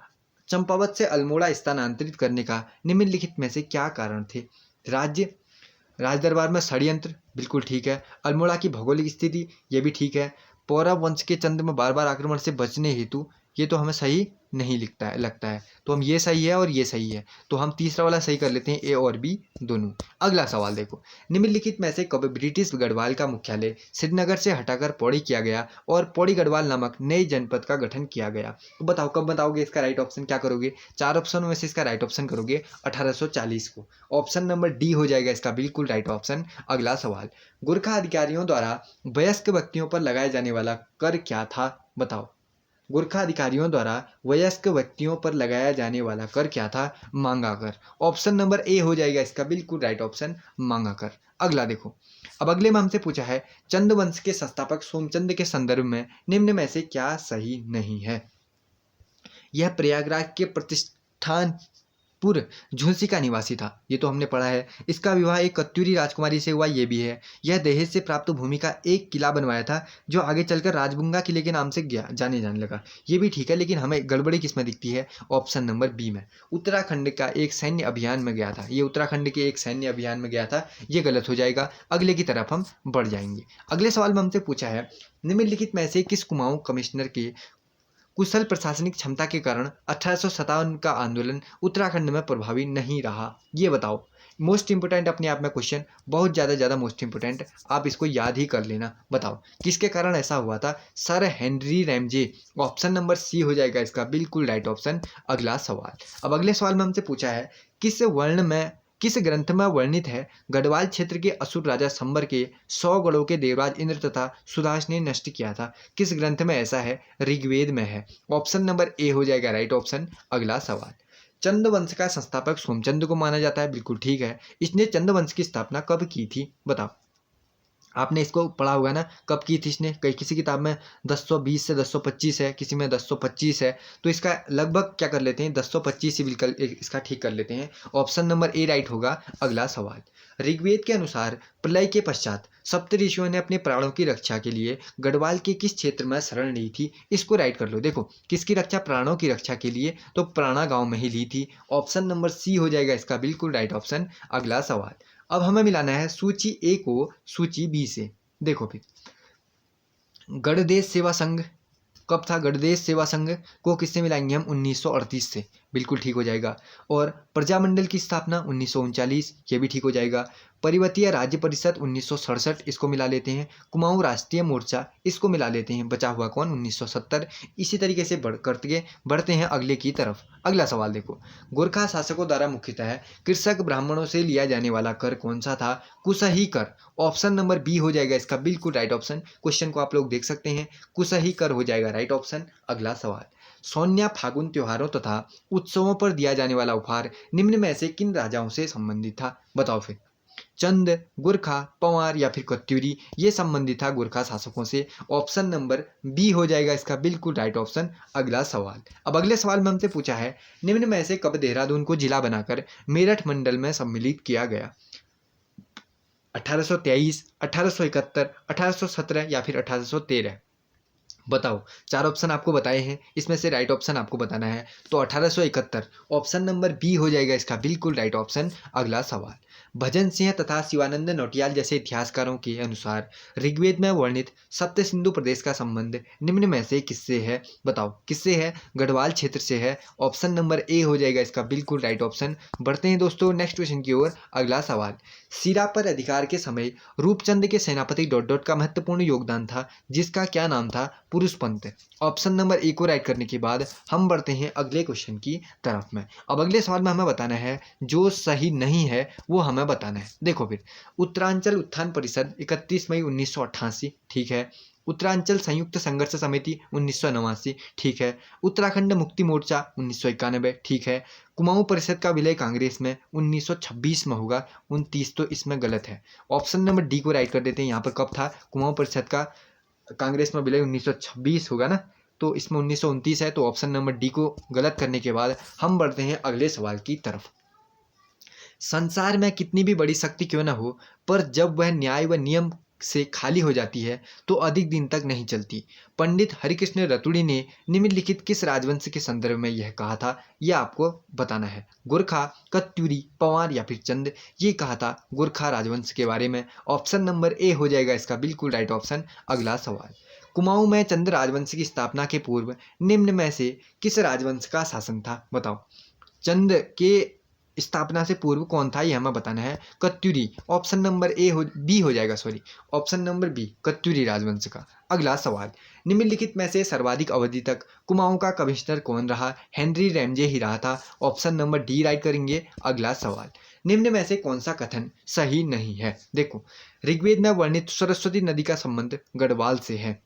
चंपावत से अल्मोड़ा स्थानांतरित करने का निम्नलिखित में से क्या कारण थे? राजदरबार में षड्यंत्र, बिल्कुल ठीक है। अल्मोड़ा की भौगोलिक स्थिति, ये भी ठीक है। पौरव वंश के चंद्र में बार बार आक्रमण से बचने हेतु, ये तो हमें सही नहीं लगता है, तो हम ये सही है और ये सही है, तो हम तीसरा वाला सही कर लेते हैं, ए और बी दोनों। अगला सवाल देखो, निम्नलिखित में से कब ब्रिटिश गढ़वाल का मुख्यालय श्रीनगर से हटाकर पौड़ी किया गया और पौड़ी गढ़वाल नामक नए जनपद का गठन किया गया? तो बताओ कब बताओगे इसका राइट ऑप्शन, क्या करोगे? 4 ऑप्शन में से इसका राइट ऑप्शन करोगे 1840 को। ऑप्शन नंबर डी हो जाएगा इसका बिल्कुल राइट ऑप्शन। अगला सवाल, गोरखा अधिकारियों द्वारा वयस्क व्यक्तियों पर लगाया जाने वाला कर क्या था? बताओ, गोरखा अधिकारियों द्वारा वयस्क व्यक्तियों पर लगाया जाने वाला कर क्या था? मांगा कर। ऑप्शन नंबर ए हो जाएगा इसका बिल्कुल राइट ऑप्शन, मांगा कर। अगला देखो, अब अगले में हमसे पूछा है चंद वंश के संस्थापक सोमचंद के संदर्भ में निम्न में से क्या सही नहीं है? यह प्रयागराज के प्रतिष्ठानपुर झुंसी का निवासी था, ये तो हमने पढ़ा है। इसका विवाह एक कत्यूरी राजकुमारी से हुआ, ये भी है। यह दहेज से प्राप्त भूमि का एक किला बनवाया था जो आगे चलकर राजबुंगा किले के नाम से जाने लगा, ये भी ठीक है। लेकिन हमें गड़बड़ी किसमें दिखती है? ऑप्शन नंबर बी में। उत्तराखंड का एक सैन्य अभियान में गया था, ये उत्तराखंड के एक सैन्य अभियान में गया था, ये गलत हो जाएगा। अगले की तरफ हम बढ़ जाएंगे। अगले सवाल में हमसे पूछा है निम्नलिखित में से किस कुमाऊं कमिश्नर के कुशल प्रशासनिक क्षमता के कारण 1857 का आंदोलन उत्तराखंड में प्रभावी नहीं रहा? ये बताओ। मोस्ट इंपोर्टेंट अपने आप में क्वेश्चन, बहुत ज़्यादा मोस्ट इंपोर्टेंट, आप इसको याद ही कर लेना। बताओ किसके कारण ऐसा हुआ था? Sir Henry Ramsay. Option number C हो जाएगा इसका बिल्कुल राइट ऑप्शन। अगला सवाल, अब अगले सवाल में हमसे पूछा है किस ग्रंथ में वर्णित है गढ़वाल क्षेत्र के असुर राजा संबर के 100 गढ़ों के देवराज इंद्र तथा सुदास ने नष्ट किया था? किस ग्रंथ में ऐसा है? ऋग्वेद में है। ऑप्शन नंबर ए हो जाएगा राइट ऑप्शन। अगला सवाल, चंद वंश का संस्थापक सोमचंद को माना जाता है, बिल्कुल ठीक है। इसने चंद वंश की स्थापना कब की थी? बताओ, आपने इसको पढ़ा होगा ना, कब की थी इसने? किसी किताब में 1020 से 1025 है, किसी में 1025 है, तो इसका लगभग क्या कर लेते हैं 1025 ही बिल्कुल इसका ठीक कर लेते हैं। ऑप्शन नंबर ए राइट होगा। अगला सवाल, ऋग्वेद के अनुसार प्रलय के पश्चात सप्त ऋषियों ने अपने प्राणों की रक्षा के लिए गढ़वाल के किस क्षेत्र में शरण ली थी? इसको राइट कर लो। देखो किसकी रक्षा? प्राणों की रक्षा के लिए तो प्राणा गांव में ही ली थी। ऑप्शन नंबर सी हो जाएगा इसका बिल्कुल राइट ऑप्शन। अगला सवाल, अब हमें मिलाना है सूची ए को सूची बी से। देखो फिर, गणदेश सेवा संघ कब था? गणदेश सेवा संघ को किससे मिलाएंगे हम? 1938 से, बिल्कुल ठीक हो जाएगा। और प्रजामंडल की स्थापना 1939, ये भी ठीक हो जाएगा। पर्वतीय राज्य परिषद 1967, इसको मिला लेते हैं। कुमाऊं राष्ट्रीय मोर्चा, इसको मिला लेते हैं। बचा हुआ कौन? 1970। इसी तरीके से बढ़ते हैं अगले की तरफ। अगला सवाल देखो, गोरखा शासकों द्वारा मुख्यतः कृषक ब्राह्मणों से लिया जाने वाला कर कौन सा था? कुशही कर। ऑप्शन नंबर बी हो जाएगा इसका बिल्कुल राइट ऑप्शन। क्वेश्चन को आप लोग देख सकते हैं, कुशही कर हो जाएगा राइट ऑप्शन। अगला सवाल, सौन्या फागुन त्योहारों तथा उत्सवों पर दिया जाने वाला उपहार निम्न में से किन राजाओं से संबंधित था? बताओ फिर। चंद, गुरखा, पंवार या फिर कत्यूरी, ये संबंधित था गुरखा शासकों से। ऑप्शन नंबर बी हो जाएगा इसका बिल्कुल राइट ऑप्शन। अगला सवाल, अब अगले सवाल में हमसे पूछा है, निम्न में से कब देहरादून को जिला बनाकर मेरठ मंडल में सम्मिलित किया गया? 1823, 1871, 1817 या फिर 1813? बताओ। चार ऑप्शन आपको बताए हैं, इसमें से राइट ऑप्शन आपको बताना है। तो 1871 ऑप्शन नंबर बी हो जाएगा इसका बिल्कुल राइट ऑप्शन। अगला सवाल, भजन सिंह तथा शिवानंद नौटियाल जैसे इतिहासकारों के अनुसार ऋग्वेद में वर्णित सप्त सिंधु प्रदेश का संबंध निम्न में से किससे है? बताओ किससे है? गढ़वाल क्षेत्र से है। ऑप्शन नंबर ए हो जाएगा इसका बिल्कुल राइट ऑप्शन। बढ़ते हैं दोस्तों नेक्स्ट क्वेश्चन की ओर। अगला सवाल, सिरा पर अधिकार के समय रूपचंद के सेनापति डॉट डॉट का महत्वपूर्ण योगदान था, जिसका क्या नाम था? पुरुष पंत। ऑप्शन नंबर ए को राइट करने के बाद हम बढ़ते हैं अगले क्वेश्चन की तरफ में। अब अगले सवाल में हमें बताना है, जो सही नहीं है वो हमें बताना है। देखो फिर, उत्तरांचल उत्थान परिषद 31 मई 1988, ठीक है। उत्तरांचल संयुक्त संघर्ष समिति 1989, ठीक है। उत्तराखंड मुक्ति मोर्चा 1991, ठीक है। कुमाऊं परिषद का विलय कांग्रेस में 1926 में होगा, 29 तो इसमें गलत है। ऑप्शन नंबर डी को राइट कर देते हैं। यहाँ पर कब था कुमाऊं परिषद का कांग्रेस में विलय? 1926 होगा ना, तो इसमें 1929 है। तो ऑप्शन नंबर डी को गलत करने के बाद हम बढ़ते हैं अगले सवाल की तरफ। संसार में कितनी भी बड़ी शक्ति क्यों ना हो, पर जब वह न्याय व नियम से खाली हो जाती है तो अधिक दिन तक नहीं चलती। पंडित हरिकृष्ण रतुड़ी ने निम्नलिखित किस राजवंश के संदर्भ में यह कहा था? यह आपको बताना है। गुरखा, कत्यूरी, पंवार या फिर चंद, ये कहा था गुरखा राजवंश के बारे में। ऑप्शन नंबर ए हो जाएगा इसका बिल्कुल राइट ऑप्शन। अगला सवाल, कुमाऊं में चंद राजवंश की स्थापना के पूर्व निम्न में से किस राजवंश का शासन था? बताओ। चंद के स्थापना से पूर्व कौन था, ये हमें बताना है। कत्यूरी। ऑप्शन नंबर बी हो जाएगा, sorry, option number B, Katyuri राजवंश का। अगला सवाल, निम्नलिखित में से सर्वाधिक अवधि तक कुमाऊं का कमिश्नर कौन रहा? हेनरी रैमजे ही रहा था। ऑप्शन नंबर डी राइट करेंगे। अगला सवाल, निम्न में से कौन सा कथन सही नहीं है? देखो, ऋग्वेद में वर्णित सरस्वती नदी का संबंध गढ़वाल से है,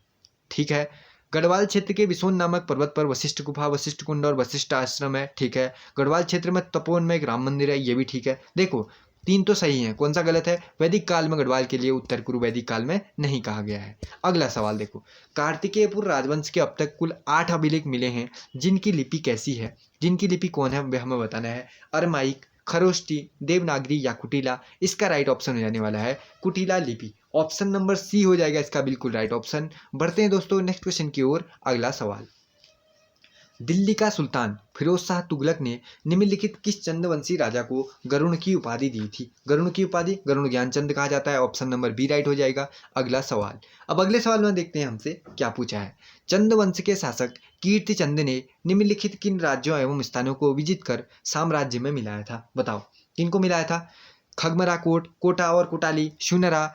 ठीक है। गढ़वाल क्षेत्र के विसोन नामक पर्वत पर वशिष्ठ गुफा, वशिष्ठ कुंड और वशिष्ठ आश्रम है, ठीक है। गढ़वाल क्षेत्र में तपोवन में एक राम मंदिर है, ये भी ठीक है। देखो, तीन तो सही है, कौन सा गलत है? वैदिक काल में गढ़वाल के लिए उत्तर कुरु वैदिक काल में नहीं कहा गया है। अगला सवाल देखो, कार्तिकेयपुर राजवंश के अब तक कुल 8 अभिलेख मिले हैं, जिनकी लिपि कैसी है? जिनकी लिपि कौन है वह हमें बताना है। अरमाइक, खरोष्टी, देवनागरी या कुटिला? इसका राइट ऑप्शन हो जाने वाला है कुटिला लिपि। ऑप्शन नंबर सी हो जाएगा इसका बिल्कुल राइट ऑप्शन। बढ़ते हैं दोस्तों नेक्स्ट क्वेश्चन की ओर। अगला सवाल, दिल्ली का सुल्तान फिरोज शाह तुगलक ने निम्नलिखित किस चंदवंशी राजा को गरुण की उपाधि दी थी? गरुण की उपाधि गरुण ज्ञानचंद कहा जाता है। ऑप्शन नंबर बी राइट हो जाएगा। अगला सवाल, अब अगले सवाल में देखते हैं हमसे क्या पूछा है। चंदवंश के शासक कीर्तिचंद ने निम्नलिखित किन राज्यों एवं स्थानों को विजित कर साम्राज्य में मिलाया था? बताओ किनको मिलाया था? खगमरा कोट, कोटा और कोटाली, शुनरा,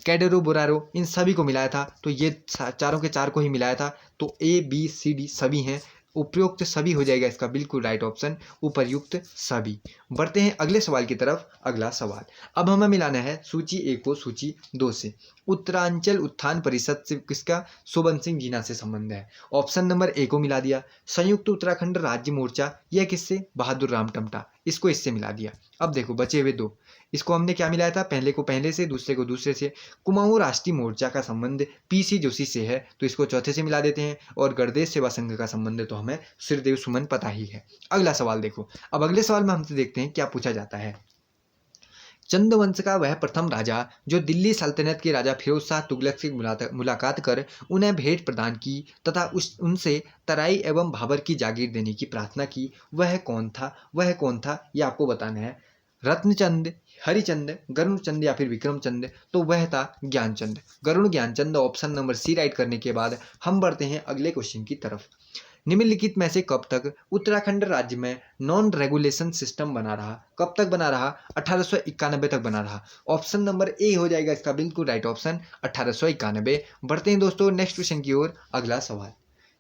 कैडरो बोरारो, इन सभी को मिलाया था। तो ये चारों के चार को ही मिलाया था। तो ए बी सी डी सभी हैं, उपयुक्त सभी हो जाएगा इसका बिल्कुल राइट ऑप्शन, उपयुक्त सभी। बढ़ते हैं अगले सवाल की तरफ। अगला सवाल, अब हमें मिलाना है सूची 1 को सूची 2 से। उत्तरांचल उत्थान परिषद से किसका? सोबन सिंह जीना से संबंध है। ऑप्शन नंबर ए को मिला दिया। संयुक्त उत्तराखंड राज्य मोर्चा, यह किससे? बहादुर राम टमटा, इसको इससे मिला दिया। अब देखो बचे हुए दो, इसको हमने क्या मिलाया था? पहले को पहले से, दूसरे को दूसरे से। कुमाऊं राष्ट्रीय मोर्चा का संबंध पीसी जोशी से है, तो इसको चौथे से मिला देते हैं। और गणदेश सेवा संघ का संबंध तो हमें सिरदेव सुमन पता ही है। अगला सवाल देखो, अब अगले सवाल में हमसे देखते हैं क्या पूछा जाता है। चंदवंश का वह प्रथम राजा जो दिल्ली सल्तनत के राजा फिरोज शाह तुगलक से मुलाकात कर उन्हें भेंट प्रदान की तथा उनसे तराई एवं भाबर की जागीर देने की प्रार्थना की, वह कौन था? वह कौन था ये आपको बताना है। रत्नचंद, हरिचंद, गरुड़चंद या फिर विक्रमचंद, तो वह था Gyanchand. Garud Gyanchand, option number C right करने के बाद हम बढ़ते हैं अगले क्वेश्चन की तरफ। निम्नलिखित में से कब तक उत्तराखंड राज्य में नॉन रेगुलेशन सिस्टम बना रहा? कब तक बना रहा? 1891 तक बना रहा। ऑप्शन नंबर ए हो जाएगा इसका बिल्कुल राइट ऑप्शन, 1891। बढ़ते हैं दोस्तों नेक्स्ट क्वेश्चन की ओर। अगला सवाल,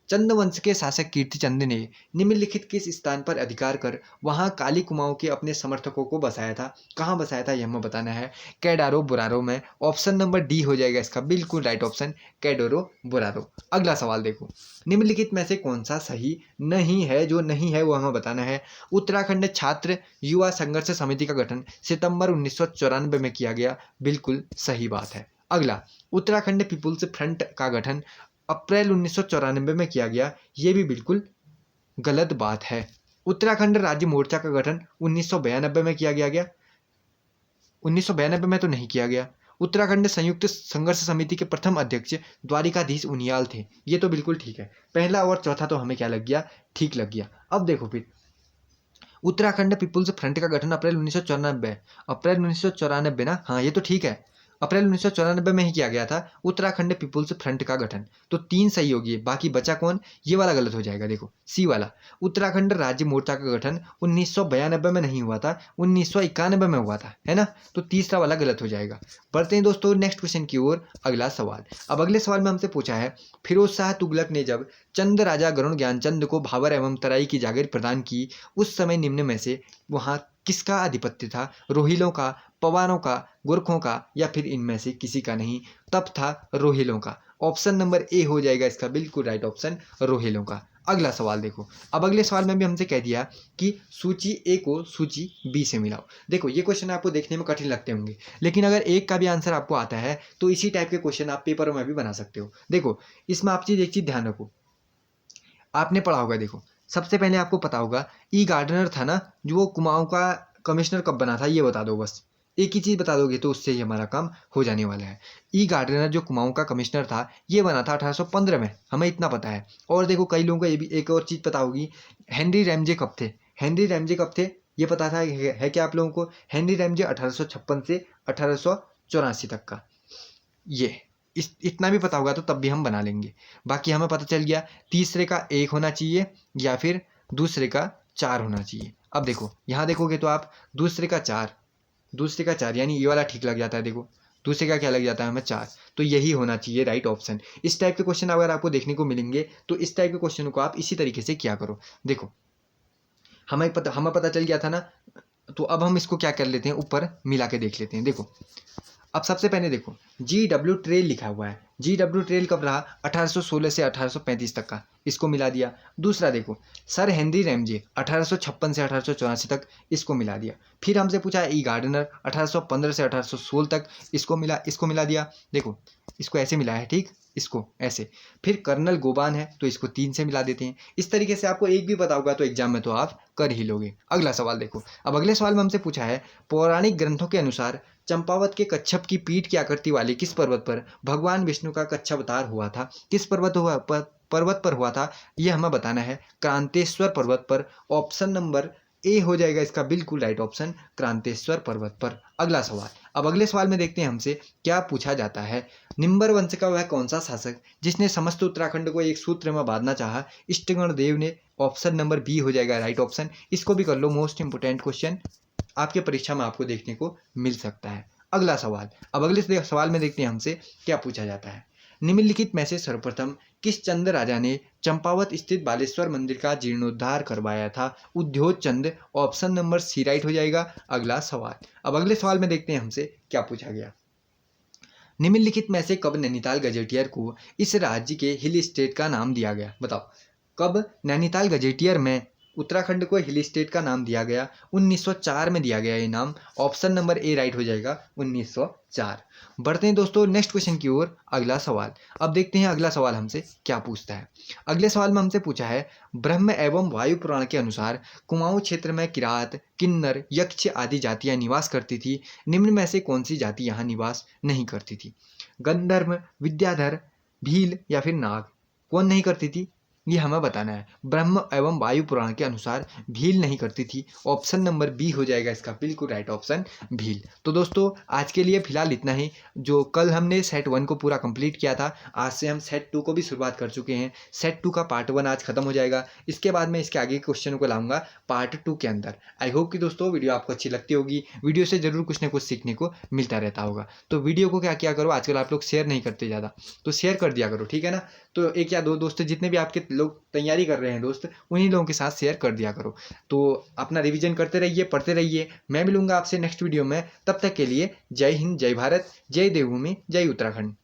चंद वंश के शासक कीर्तिचंद ने निम्नलिखित किस स्थान पर अधिकार कर वहां काली कुमाऊं के अपने समर्थकों को बसाया था? कहां बसाया था यह हमें बताना है। कैडारो बोरारो में। ऑप्शन नंबर डी हो जाएगा इसका बिल्कुल राइट ऑप्शन, कैडोरो बोरारो। अगला सवाल देखो, निम्नलिखित में से कौन सा सही नहीं है? जो नहीं है वो हमें बताना है। उत्तराखंड छात्र युवा संघर्ष समिति का गठन सितंबर 1994 में किया गया, बिल्कुल सही बात है। अगला, उत्तराखंड पीपुल्स फ्रंट का गठन अप्रैल 1994 में किया गया, ये भी बिल्कुल गलत बात है। उत्तराखंड राज्य मोर्चा का गठन 1992 में किया गया 1992 में तो नहीं किया गया। उत्तराखंड संयुक्त संघर्ष समिति के प्रथम अध्यक्ष द्वारिकाधीश उनियाल थे, ये तो बिल्कुल ठीक है। पहला और चौथा तो हमें क्या लग गया, ठीक लग गया। अब देखो फिर, उत्तराखंड पीपुल्स फ्रंट का गठन अप्रैल 1994 ना, हाँ ये तो ठीक है, अप्रैल 1994 में ही किया गया था उत्तराखंड पीपुल्स फ्रंट का गठन। तो 3 सही होगी, बाकी बचा कौन, ये वाला गलत हो जाएगा। देखो सी वाला, उत्तराखंड राज्य मोर्चा का गठन 1992 में नहीं हुआ था, 1991 में हुआ था, है ना। तो तीसरा वाला गलत हो जाएगा। बढ़ते हैं दोस्तों नेक्स्ट क्वेश्चन की ओर। अगला सवाल, अब अगले सवाल में हमसे पूछा है, फिरोज शाह तुगलक ने जब चंद राजा गरुड़ ज्ञानचंद को भाबर एवं तराई की जागीर प्रदान की, उस समय निम्न में से वहां किसका आधिपत्य था? रोहिलों का, पवारों का, गोरखों का, या फिर इनमें से किसी का नहीं? तब था रोहिलों का। ऑप्शन नंबर ए हो जाएगा इसका बिल्कुल राइट ऑप्शन, रोहिलों का। अगला सवाल देखो, अब अगले सवाल में भी हमसे कह दिया कि सूची ए को सूची बी से मिलाओ। देखो ये क्वेश्चन आपको देखने में कठिन लगते होंगे, लेकिन अगर एक का भी आंसर आपको आता है तो इसी टाइप के क्वेश्चन आप पेपर में भी बना सकते हो। देखो इसमें आप एक चीज ध्यान रखो, आपने पढ़ा होगा, देखो सबसे पहले आपको पता होगा ई गार्डनर था ना, जो वो कुमाऊं का कमिश्नर कब बना था, ये बता दो बस। एक ही चीज बता दोगे तो उससे ही हमारा काम हो जाने वाला है। ई गार्डनर जो कुमाऊं का कमिश्नर था, ये बना था 1815 में, हमें इतना पता है। और देखो कई लोगों को ये भी एक और चीज पता होगी, हेनरी रैमजे कब थे? हेनरी रैमजे कब थे ये पता था, है क्या आप लोगों को? हेनरी रैमजे 1856 से 1884 तक का, ये इतना भी पता होगा तो तब भी हम बना लेंगे। बाकी हमें पता चल गया तीसरे का 1 होना चाहिए या फिर दूसरे का 4 होना चाहिए। अब देखो यहाँ देखोगे तो आप दूसरे का 4 यानी ये वाला ठीक लग जाता है। देखो दूसरे का क्या लग जाता है हमें 4, तो यही होना चाहिए राइट ऑप्शन। इस टाइप के क्वेश्चन अगर आपको देखने को मिलेंगे तो इस टाइप के क्वेश्चन को आप इसी तरीके से क्या करो। देखो हमें पता चल गया था ना, तो अब हम इसको क्या कर लेते हैं, ऊपर मिला के देख लेते हैं। देखो अब सबसे पहले देखो GW ट्रेल लिखा हुआ है, GW ट्रेल कब रहा? 1816 से 1835 तक का, इसको मिला दिया। दूसरा देखो सर हेनरी रैमजे 1856 से 1884 तक, इसको मिला दिया। फिर हमसे पूछा है ई गार्डनर 1815 से 1816 तक, इसको मिला दिया। देखो इसको ऐसे मिला है, ठीक, इसको ऐसे। फिर कर्नल गोबान है तो इसको 3 से मिला देते हैं। इस तरीके से आपको एक भी पता होगा तो एग्जाम में तो आप कर ही लोगे। अगला सवाल देखो, अब अगले सवाल में हमसे पूछा है, पौराणिक ग्रंथों के अनुसार चंपावत के कच्छप की पीठ की आकृति वाले किस पर्वत पर भगवान विष्णु का कच्छावतार हुआ था? किस पर्वत पर हुआ था, यह हमें बताना है। क्रांतेश्वर पर्वत पर। ऑप्शन नंबर ए हो जाएगा इसका बिल्कुल राइट ऑप्शन, क्रांतेश्वर पर्वत पर। अगला सवाल, अब अगले सवाल में देखते हैं हमसे क्या पूछा जाता है। निम्बर वंश का वह कौन सा शासक जिसने समस्त उत्तराखंड को एक सूत्र में बांधना चाहा? इष्टगण देव ने। ऑप्शन नंबर बी हो जाएगा राइट ऑप्शन। इसको भी कर लो, मोस्ट इंपोर्टेंट क्वेश्चन आपके परीक्षा में आपको देखने को मिल सकता है। अगला सवाल, अब अगले सवाल में देखते हैं हमसे क्या पूछा जाता है। निम्नलिखित में से सर्वप्रथम किस चंद राजा ने चंपावत स्थित बालेश्वर मंदिर का जीर्णोद्धार करवाया था? उद्योग चंद। ऑप्शन नंबर सी राइट हो जाएगा। अगला सवाल, अब अगले सवाल में देखते हैं हमसे क्या पूछा गया। निम्नलिखित में से कब नैनीताल गजेटियर को इस राज्य के हिल स्टेट का नाम दिया गया? बताओ कब नैनीताल गजेटियर में उत्तराखंड को हिल स्टेट का नाम दिया गया? 1904 में दिया गया ये नाम। ऑप्शन नंबर ए राइट हो जाएगा, 1904। बढ़ते हैं दोस्तों नेक्स्ट क्वेश्चन की ओर। अगला सवाल, अब देखते हैं अगला सवाल हमसे क्या पूछता है। अगले सवाल में हमसे पूछा है, ब्रह्म एवं वायु पुराण के अनुसार कुमाऊं क्षेत्र में किरात, किन्नर, यक्ष आदि जातियां निवास करती थी। निम्न में से कौन सी जाति यहाँ निवास नहीं करती थी? गंधर्व, विद्याधर, भील या फिर नाग, कौन नहीं करती थी? ये हमें बताना है। ब्रह्म एवं वायु पुराण के अनुसार भील नहीं करती थी। ऑप्शन नंबर बी हो जाएगा इसका बिल्कुल राइट ऑप्शन, भील। तो दोस्तों आज के लिए फिलहाल इतना ही। जो कल हमने सेट 1 को पूरा कंप्लीट किया था, आज से हम सेट 2 को भी शुरुआत कर चुके हैं। सेट 2 का पार्ट 1 आज खत्म हो जाएगा। इसके बाद मैं इसके आगे के क्वेश्चनों को लाऊंगा पार्ट 2 के अंदर। आई होप कि दोस्तों वीडियो आपको अच्छी लगती होगी। वीडियो से जरूर कुछ ना कुछ सीखने को मिलता रहता होगा। तो वीडियो को क्या किया करो, आजकल आप लोग शेयर नहीं करते ज़्यादा, तो शेयर कर दिया करो, ठीक है ना। तो एक या दो दोस्त जितने भी आपके लोग तैयारी कर रहे हैं दोस्त, उन्हीं लोगों के साथ शेयर कर दिया करो। तो अपना रिवीजन करते रहिए, पढ़ते रहिए। मैं मिलूंगा आपसे नेक्स्ट वीडियो में। तब तक के लिए जय हिंद, जय भारत, जय देवभूमि, जय उत्तराखंड।